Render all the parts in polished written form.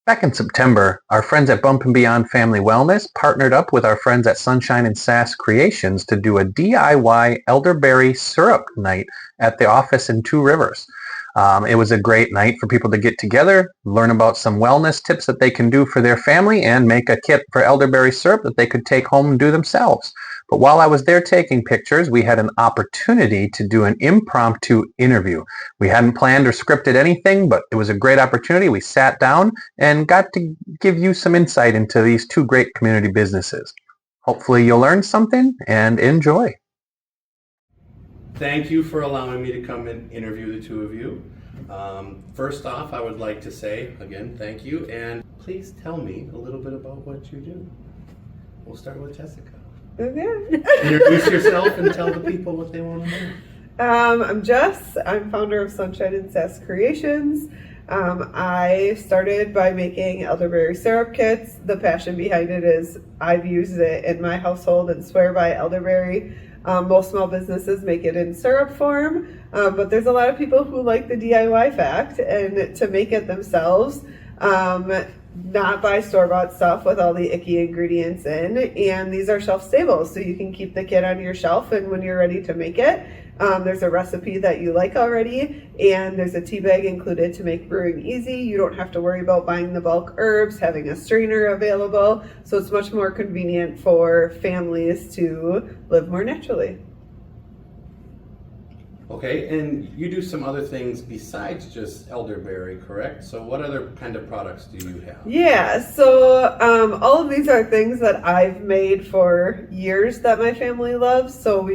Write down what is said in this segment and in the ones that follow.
Back in September, our friends at Bump and Beyond Family Wellness partnered up with our friends at Sunshine and Sass Creations to do a DIY elderberry syrup night at the office in Two Rivers. It was a great night for people to get together, learn about some wellness tips that they can do for their family, and make a kit for elderberry syrup that they could take home and do themselves. But while I was there taking pictures, we had an opportunity to do an impromptu interview. We hadn't planned or scripted anything, but it was a great opportunity. We sat down and got to give you some insight into these two great community businesses. Hopefully you'll learn something and enjoy. Thank you for allowing me to come and interview the two of you. First off, I would like to say, again, thank you, and please tell me a little bit about what you do. We'll start with Jessica. Okay. Introduce yourself and tell the people what they want to know. I'm Jess. I'm founder of Sunshine and Sass Creations. I started by making elderberry syrup kits. The passion behind it is I've used it in my household and swear by elderberry. Most small businesses make it in syrup form, but there's a lot of people who like the DIY fact and to make it themselves. Not buy store-bought stuff with all the icky ingredients in, and these are shelf stable, so you can keep the kit on your shelf, and when you're ready to make it, there's a recipe that you like already, and there's a tea bag included to make brewing easy. You don't have to worry about buying the bulk herbs, having a strainer available, so it's much more convenient for families to live more naturally. Okay, and you do some other things besides just elderberry, correct? So what other kind of products do you have? Yeah, so all of these are things that I've made for years that my family loves. So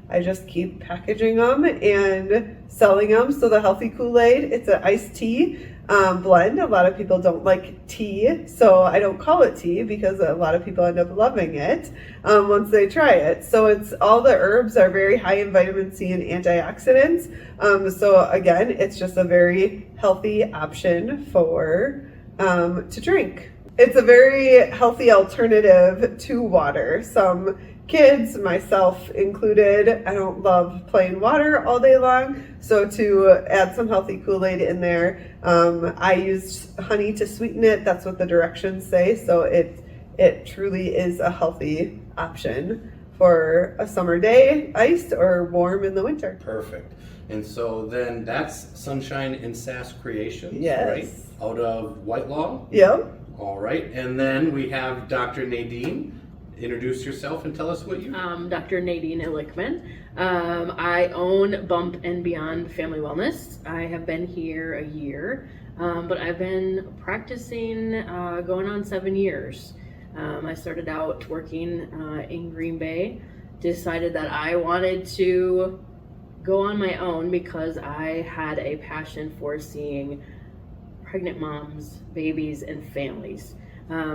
I just keep packaging them and selling them. So the Healthy Kool-Aid, it's an iced tea blend. A lot of people don't like tea, so I don't call it tea because a lot of people end up loving it once they try it. So it's all the herbs are very high in vitamin C and antioxidants. So again, it's just a very healthy option for to drink. It's a very healthy alternative to water. Some kids, myself included, I don't love plain water all day long, so to add some Healthy Kool-Aid in there, I used honey to sweeten it. That's what the directions say, so it truly is a healthy option for a summer day, iced or warm in the winter. Perfect. And so then that's Sunshine and Sass Creations, Yes. right? Out of Whitelaw? Yep. All right, and then we have Dr. Nadine. Introduce yourself and tell us what you do. Dr. Nadine Illichmann. I own Bump and Beyond Family Wellness. I have been here a year, but I've been practicing going on 7 years. I started out working in Green Bay, decided that I wanted to go on my own because I had a passion for seeing pregnant moms, babies, and families.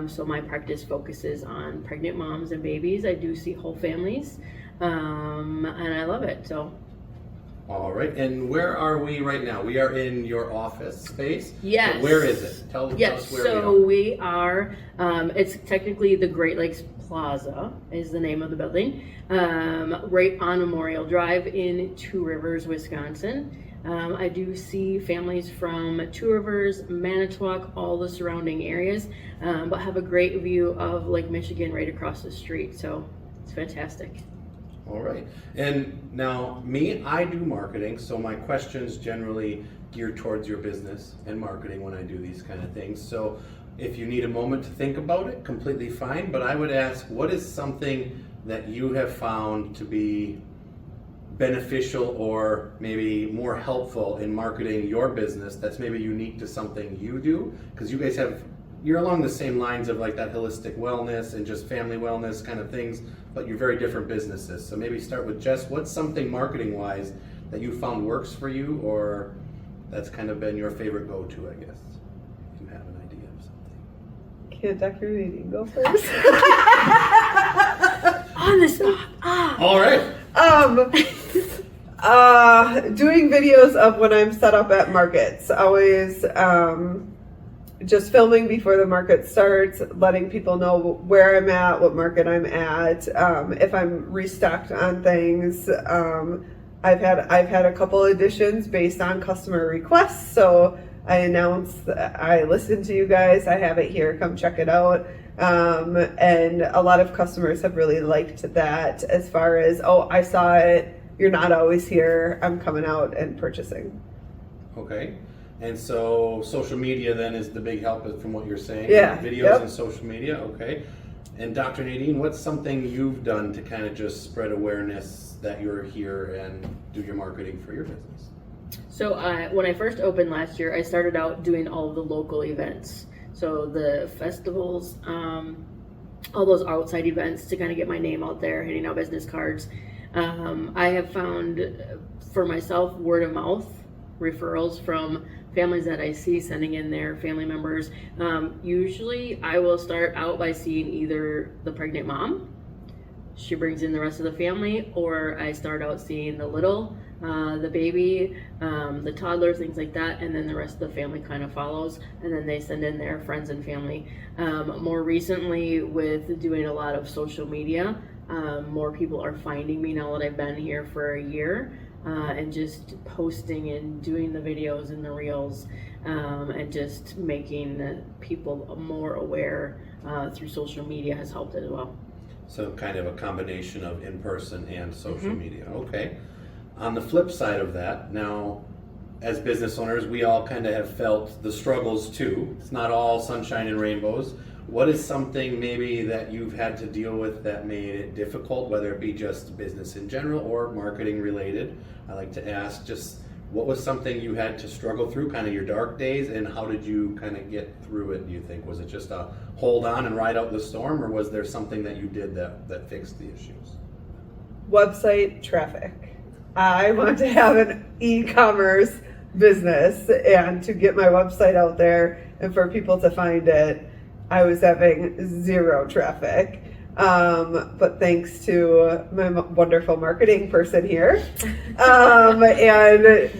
So my practice focuses on pregnant moms and babies. I do see whole families, and I love it. So. All right, and where are we right now? We are in your office space. Yes. But where is it? Tell us where so we are. It's technically the Great Lakes Plaza is the name of the building, right on Memorial Drive in Two Rivers, Wisconsin. I do see families from Two Rivers, Manitowoc, all the surrounding areas, but have a great view of Lake Michigan right across the street. So it's fantastic. All right. And now I do marketing, so my questions generally geared towards your business and marketing when I do these kind of things. So if you need a moment to think about it, completely fine. But I would ask, what is something that you have found to be beneficial or maybe more helpful in marketing your business that's maybe unique to something you do? Because you guys you're along the same lines of like that holistic wellness and just family wellness kind of things, but you're very different businesses. So maybe start with Jess. What's something marketing wise that you found works for you, or that's kind of been your favorite go-to, I guess, if you have an idea of something? Can't Dr. Nadine go first? On the spot. All right. Doing videos of when I'm set up at markets. Always just filming before the market starts, letting people know where I'm at, what market I'm at, if I'm restocked on things. I've had a couple additions based on customer requests, so I announce that I listen to you guys. I have it here. Come check it out. And a lot of customers have really liked that as far as, oh, I saw it. You're not always here. I'm coming out and purchasing. Okay. And so social media then is the big help from what you're saying? Yeah. Videos Yep. and social media, okay. And Dr. Nadine, what's something you've done to kind of just spread awareness that you're here and do your marketing for your business? So when I first opened last year, I started out doing all of the local events. So the festivals, all those outside events to kind of get my name out there, handing out business cards. I have found for myself word of mouth referrals from families that I see sending in their family members. Usually I will start out by seeing either the pregnant mom, she brings in the rest of the family, or I start out seeing the little, the baby, the toddler, things like that, and then the rest of the family kind of follows, and then they send in their friends and family. More recently, with doing a lot of social media, more people are finding me now that I've been here for a year, and just posting and doing the videos and the reels, and just making people more aware through social media has helped as well. So kind of a combination of in-person and social media. Okay. On the flip side of that, now as business owners, we all kind of have felt the struggles too. It's not all sunshine and rainbows. What is something maybe that you've had to deal with that made it difficult, whether it be just business in general or marketing related? I like to ask just what was something you had to struggle through, kind of your dark days, and how did you kind of get through it, do you think? Was it just a hold on and ride out the storm, or was there something that you did that fixed the issues? Website traffic. I want to have an e-commerce business, and to get my website out there and for people to find it, I was having zero traffic. But thanks to my wonderful marketing person here, and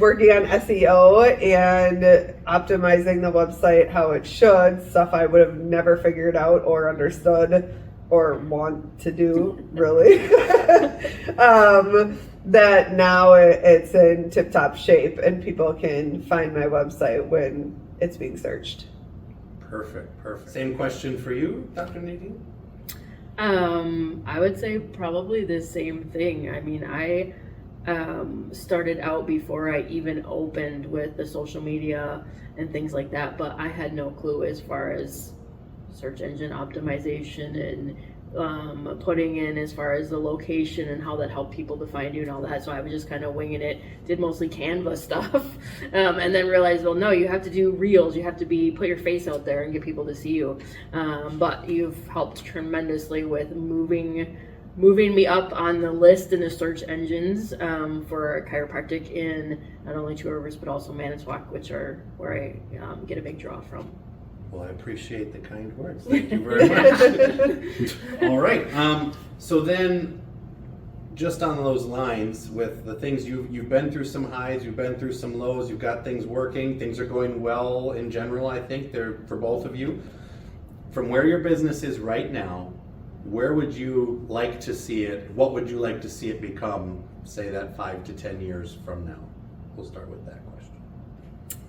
working on SEO and optimizing the website how it should, stuff I would have never figured out or understood or want to do, really. That now it's in tip-top shape and people can find my website when it's being searched. Perfect. Same question for you, Dr. Nadine? I would say probably the same thing. I mean, I started out before I even opened with the social media and things like that, but I had no clue as far as search engine optimization and putting in as far as the location and how that helped people to find you and all that. So I was just kind of winging it, did mostly Canva stuff, and then realized, well, no, you have to do reels, you have to put your face out there and get people to see you. But you've helped tremendously with moving me up on the list in the search engines for chiropractic in not only Two Rivers but also Manitowoc, which are where I get a big draw from. Well, I appreciate the kind words. Thank you very much. All right. So then, just on those lines, with the things you've been through some highs, you've been through some lows, you've got things working, things are going well in general, I think, they're for both of you. From where your business is right now, where would you like to see it? What would you like to see it become, say that 5 to 10 years from now? We'll start with that question.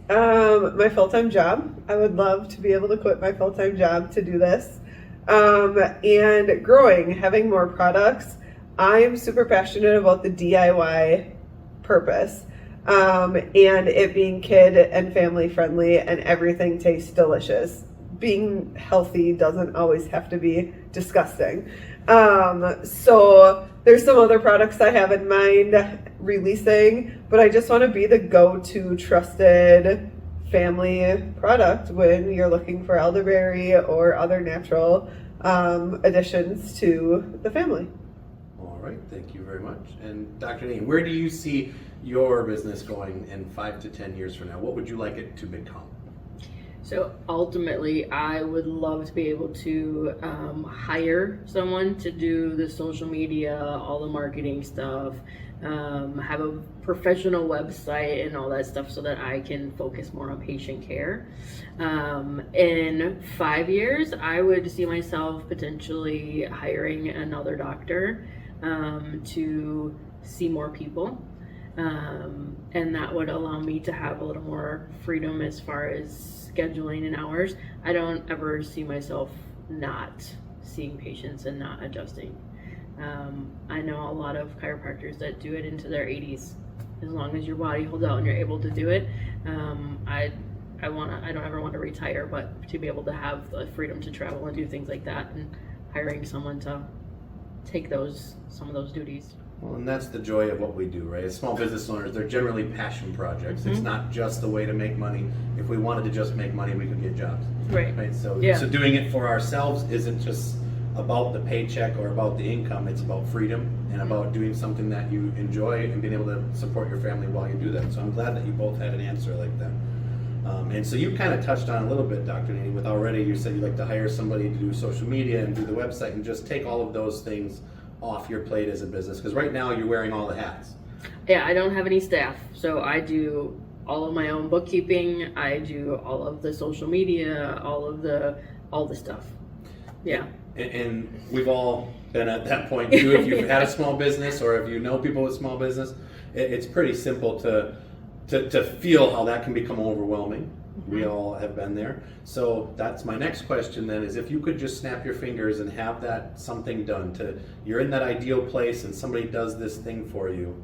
My full-time job. I would love to be able to quit my full-time job to do this. And growing, having more products. I'm super passionate about the DIY purpose. And it being kid and family friendly and everything tastes delicious. Being healthy doesn't always have to be disgusting. So there's some other products I have in mind releasing, but I just want to be the go-to trusted family product when you're looking for elderberry or other natural additions to the family. All right, thank you very much. And Dr. Nadine, where do you see your business going in 5 to 10 years from now? What would you like it to become? So ultimately, I would love to be able to hire someone to do the social media, all the marketing stuff, have a professional website and all that stuff so that I can focus more on patient care. In 5 years, I would see myself potentially hiring another doctor to see more people. And that would allow me to have a little more freedom as far as scheduling and hours. I don't ever see myself not seeing patients and not adjusting. I know a lot of chiropractors that do it into their 80s. As long as your body holds out and you're able to do it, I don't ever want to retire, but to be able to have the freedom to travel and do things like that, and hiring someone to take some of those duties. Well, and that's the joy of what we do, right? As small business owners, they're generally passion projects. Mm-hmm. It's not just a way to make money. If we wanted to just make money, we could get jobs. Right. So, yeah. So doing it for ourselves isn't just about the paycheck or about the income. It's about freedom and about doing something that you enjoy and being able to support your family while you do that. So I'm glad that you both had an answer like that. And so you kind of touched on a little bit, Dr. Nadine, with already you said you'd like to hire somebody to do social media and do the website and just take all of those things off your plate as a business, because right now you're wearing all the hats. Yeah, I don't have any staff, so I do all of my own bookkeeping. I do all of the social media, all the stuff. Yeah. And we've all been at that point too. If you've had a small business or if you know people with small business, it's pretty simple to feel how that can become overwhelming. We all have been there. So that's my next question then, is if you could just snap your fingers and have that something done you're in that ideal place and somebody does this thing for you,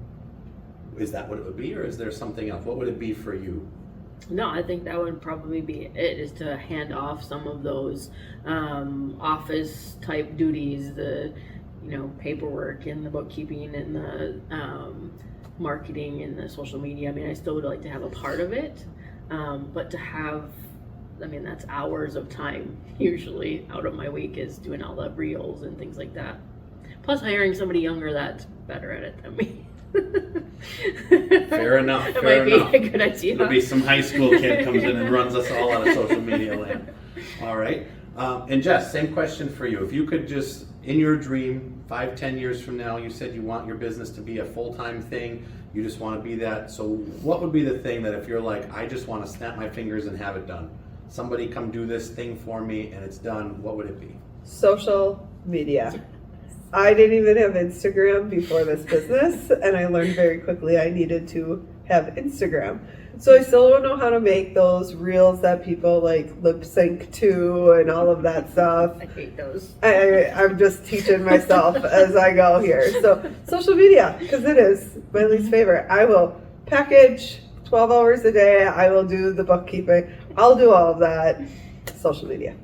is that what it would be, or is there something else? What would it be for you? No, I think that would probably be it, is to hand off some of those office type duties, the paperwork and the bookkeeping and the marketing and the social media. I mean, I still would like to have a part of it. But to have, that's hours of time usually out of my week, is doing all the reels and things like that. Plus hiring somebody younger that's better at it than me. Fair enough. It might be a good idea. There'll be some high school kid comes in and runs us all out of social media land. All right. And Jess, same question for you. If you could just, in your dream, 5-10 years from now, you said you want your business to be a full-time thing. You just want to be that. So what would be the thing that if you're like, I just want to snap my fingers and have it done? Somebody come do this thing for me and it's done. What would it be? Social media. I didn't even have Instagram before this business, and I learned very quickly I needed to have Instagram. So I still don't know how to make those reels that people like lip sync to and all of that stuff. I hate those. I'm just teaching myself as I go here. So social media, because it is my least favorite. I will package 12 hours a day. I will do the bookkeeping. I'll do all of that. Social media.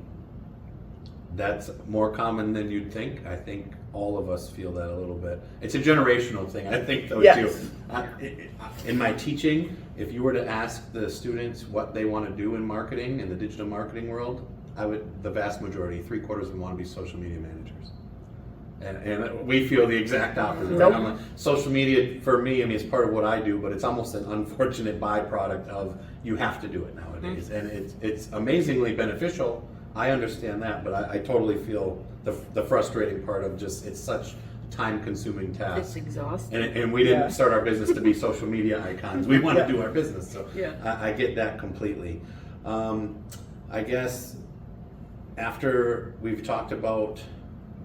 That's more common than you'd think. I think all of us feel that a little bit. It's a generational thing, I think, though, yes. too. In my teaching, if you were to ask the students what they want to do in marketing, in the digital marketing world, the vast majority, 3/4 of them want to be social media managers. And we feel the exact opposite. Nope. I'm like, social media, for me, it's part of what I do, but it's almost an unfortunate byproduct of you have to do it nowadays. And it's amazingly beneficial. I understand that, but I totally feel the frustrating part of just, it's such time-consuming task. It's exhausting. And we didn't start our business to be social media icons. We want to do our business, so yeah. I get that completely. I guess after we've talked about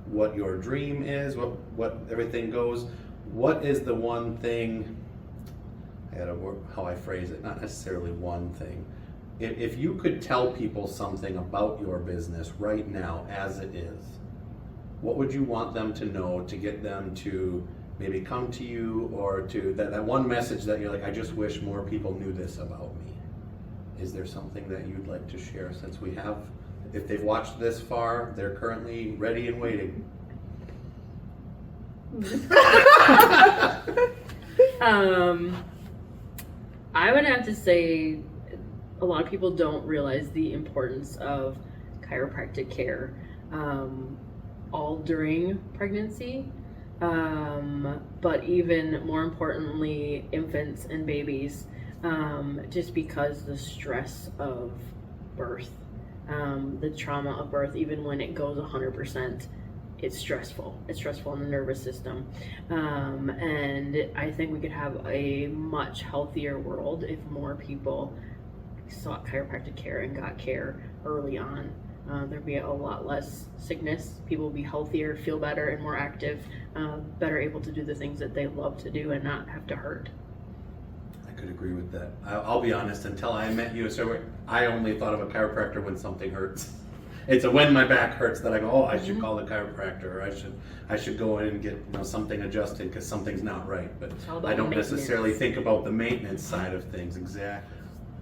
what your dream is, what everything goes, what is the one thing, I gotta work how I phrase it, not necessarily one thing. If you could tell people something about your business right now as it is, what would you want them to know to get them to maybe come to you, or to that one message that you're like, I just wish more people knew this about me? Is there something that you'd like to share, since we have, if they've watched this far, they're currently ready and waiting? I would have to say a lot of people don't realize the importance of chiropractic care, all during pregnancy, but even more importantly, infants and babies, just because the stress of birth, the trauma of birth, even when it goes 100%, it's stressful. It's stressful in the nervous system. And I think we could have a much healthier world if more people sought chiropractic care and got care early on. There'd be a lot less sickness. People would be healthier, feel better and more active, better able to do the things that they love to do and not have to hurt. could agree with that. I'll be honest, until I met you, so I only thought of a chiropractor when something hurts. It's when my back hurts that I go, oh, I should call the chiropractor, or I should go in and get something adjusted because something's not right. But I don't necessarily think about the maintenance side of things. Exactly.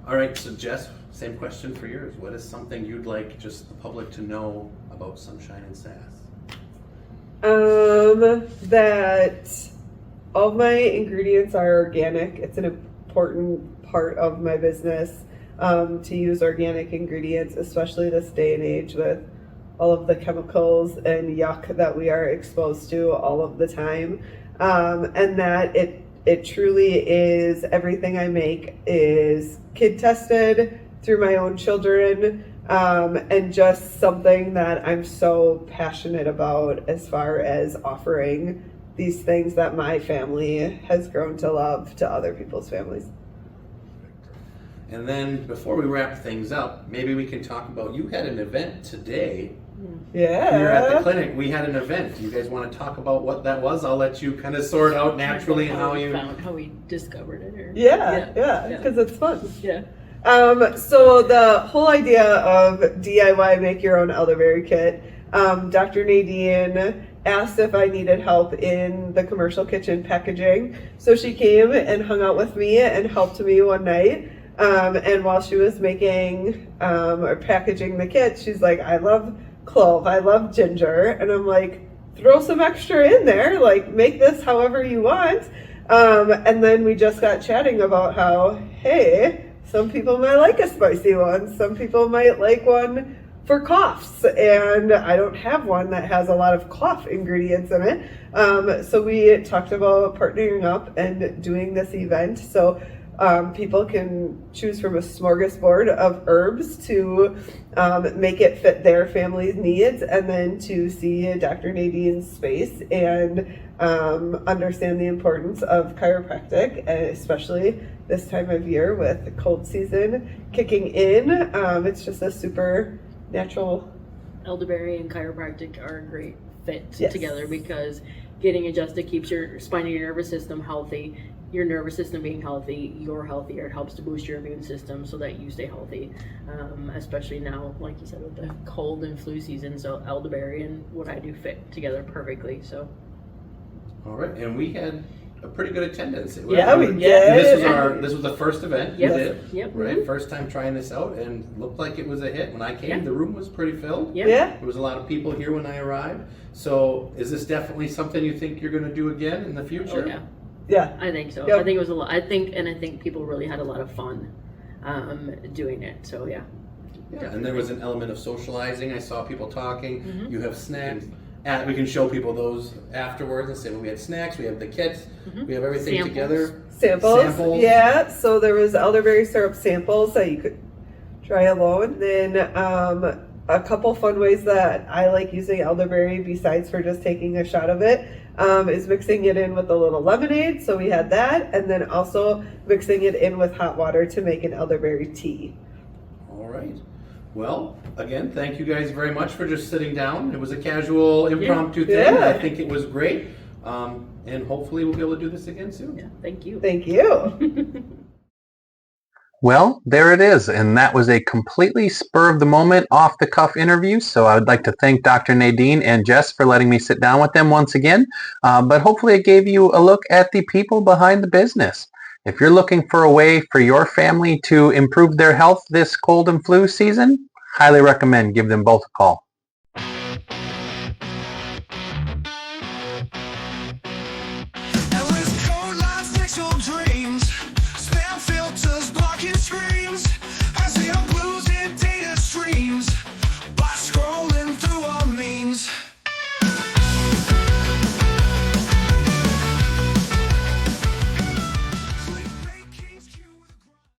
All right, so Jess, same question for yours. What is something you'd like just the public to know about Sunshine and Sass? That all my ingredients are organic. It's an important part of my business to use organic ingredients, especially this day and age with all of the chemicals and yuck that we are exposed to all of the time. And that it truly is, everything I make is kid tested through my own children, and just something that I'm so passionate about as far as offering these things that my family has grown to love to other people's families. And then before we wrap things up, maybe we can talk about, you had an event today. Yeah. Here at the clinic, we had an event. Do you guys want to talk about what that was? I'll let you kind of sort out naturally how we discovered it. Or, yeah, because it's fun. Yeah. So the whole idea of DIY make your own elderberry kit, Dr. Nadine asked if I needed help in the commercial kitchen packaging. So she came and hung out with me and helped me one night. And while she was making or packaging the kit, she's like, I love clove, I love ginger. And I'm like, throw some extra in there, like make this however you want. And then we just got chatting about how, hey, some people might like a spicy one. Some people might like one for coughs. And I don't have one that has a lot of cough ingredients in it. So we talked about partnering up and doing this event. So people can choose from a smorgasbord of herbs to make it fit their family's needs, and then to see Dr. Nadine's space and understand the importance of chiropractic, especially this time of year with the cold season kicking in. It's just a super natural. Elderberry and chiropractic are a great fit together, because getting adjusted keeps your spine and your nervous system healthy. Your nervous system being healthy, you're healthier. It helps to boost your immune system so that you stay healthy, especially now, like you said, with the cold and flu season. So elderberry and what I do fit together perfectly. So, all right, and we had a pretty good attendance. We did. This was the first event you did. Yep. Right, first time trying this out, and looked like it was a hit. When I came, the room was pretty filled. Yeah. There was a lot of people here when I arrived. So, is this definitely something you think you're going to do again in the future? Oh, yeah. Yeah, I think so. Yep. I think it was a lot. I think people really had a lot of fun doing it. So yeah. Yeah, and there was an element of socializing. I saw people talking. Mm-hmm. You have snacks. We can show people those afterwards and say, well, we had snacks, we have the kits, we have everything Samples. together. Samples. Yeah, so there was elderberry syrup samples that you could try alone. Then a couple fun ways that I like using elderberry, besides for just taking a shot of it, is mixing it in with a little lemonade. So we had that, and then also mixing it in with hot water to make an elderberry tea. All right. Well, again, thank you guys very much for just sitting down. It was a casual, impromptu thing. Yeah. I think it was great. And hopefully we'll be able to do this again soon. Yeah. Thank you. Thank you. Well, there it is, and that was a completely spur-of-the-moment, off-the-cuff interview, so I would like to thank Dr. Nadine and Jess for letting me sit down with them once again, but hopefully it gave you a look at the people behind the business. If you're looking for a way for your family to improve their health this cold and flu season, highly recommend give them both a call.